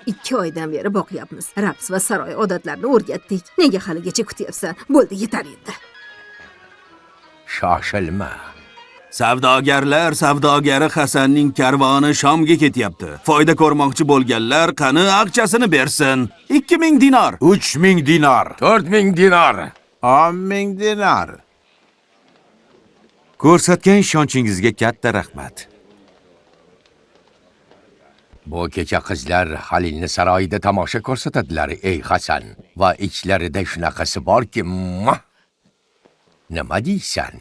2 oydan beri boqyapmiz. Raqs va saroy odatlarini o'rgatdik. Nega haligacha kutyapsan? Bo'ldi, yetar endi. Shoshilma. Savdogarlar savdogari Hasanning karvoni Shomga ketyapti. Foyda ko'rmoqchi bo'lganlar qani aqchasini bersin. 2000 dinar. 3000 dinar. 4000 dinar. 10,000 dinar. Ko'rsatgan ishonchingizga katta rahmat. Bu kecha qizlar Halilni saroyida tomosha ko'rsatadilar, ey Hasan. Va ichlarida shunaqasi borki, nima deysan?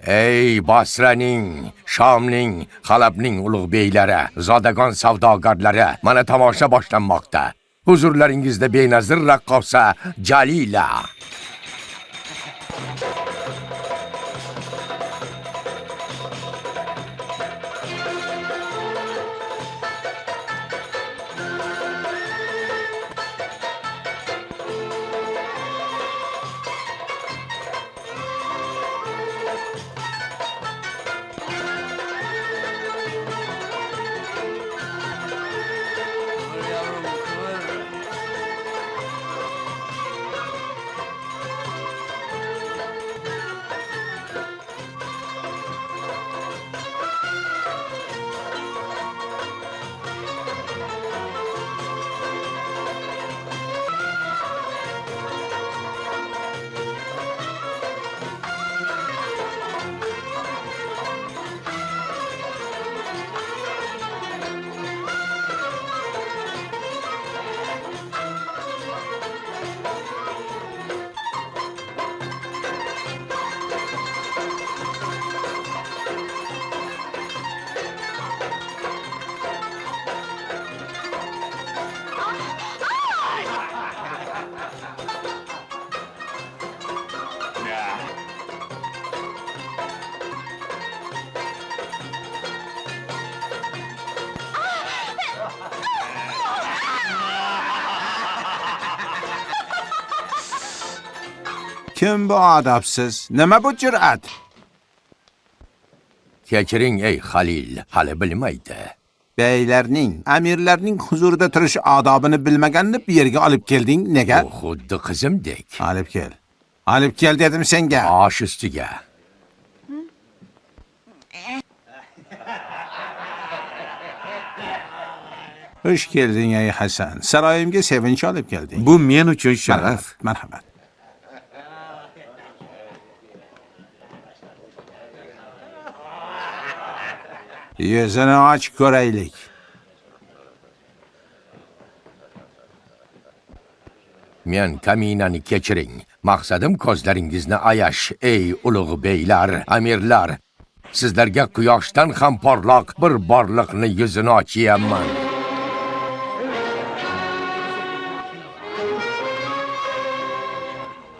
Ey Basraning, Shomning, Halabning ulug' beylari, zodagon savdogarlari, mana tomosha boshlanmoqda. Huzurlaringizda benazir raqqosa Jalila. Kim bu adabsiz? Nima bu jur'at? Kechiring ey Halil, hali bilmaydi. Beylarning, amirlarning huzurida turish odobini bilmaganni bu yerga olib kelding. Nega? Bu xuddi qizimdek. Olib kel. Olib kel dedim senga. Bosh ustiga. Xush kelding ey Hasan. Saroyimga sevinch olib kelding. Bu men uchun sharaf. Marhamat. Yuzini och ko'raylik. Men kaminani kechiring. Maqsadim ko'zlaringizni ayash, ey ulug' beylar, amirlar. Sizlarga quyoshdan ham porloq bir borliqni yuzini ochyapman.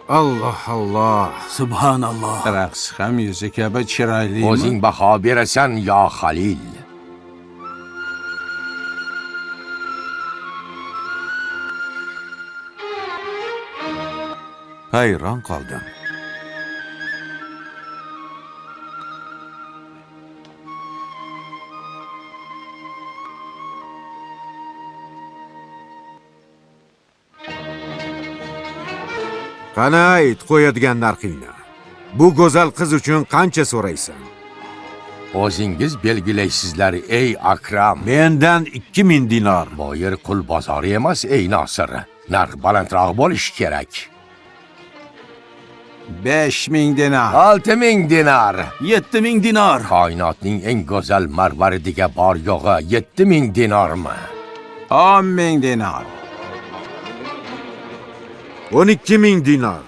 Allah Allah. Subhanalloh. Raqs ham yuzi kabi chiroylimi? O'zing baho berasan yo Halil. Hayron qoldim. Qani ayt, qo'yadigan narxingni. Bu go'zal qiz uchun qancha so'raysan? O'zingiz belgilaysizlar ey Akram. Mendan 2000 dinar. Bu yer qul bozori emas ey Nosir. Narx balandroq bo'lishi kerak. 5000 dinar. 6000 dinar. 7000 dinar. Koinotning eng go'zal marvaridiga bor yo'g'i 7000 dinarmi? 10,000 dinar. 12,000 dinar.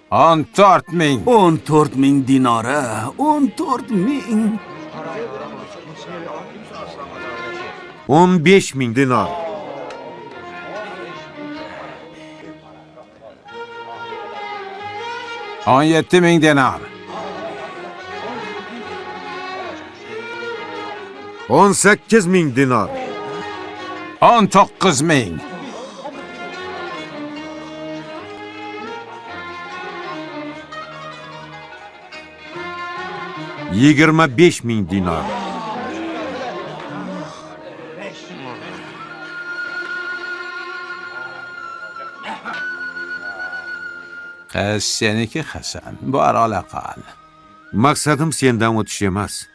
14,000. 14,000 dinara. 14,000. 15,000 dinar. 17,000 dinar. 18,000 dinar. 19,000. 25.000 dinor. Qiz seniki Hasan, bu aqal. Maqsadim sendan o'tish emas.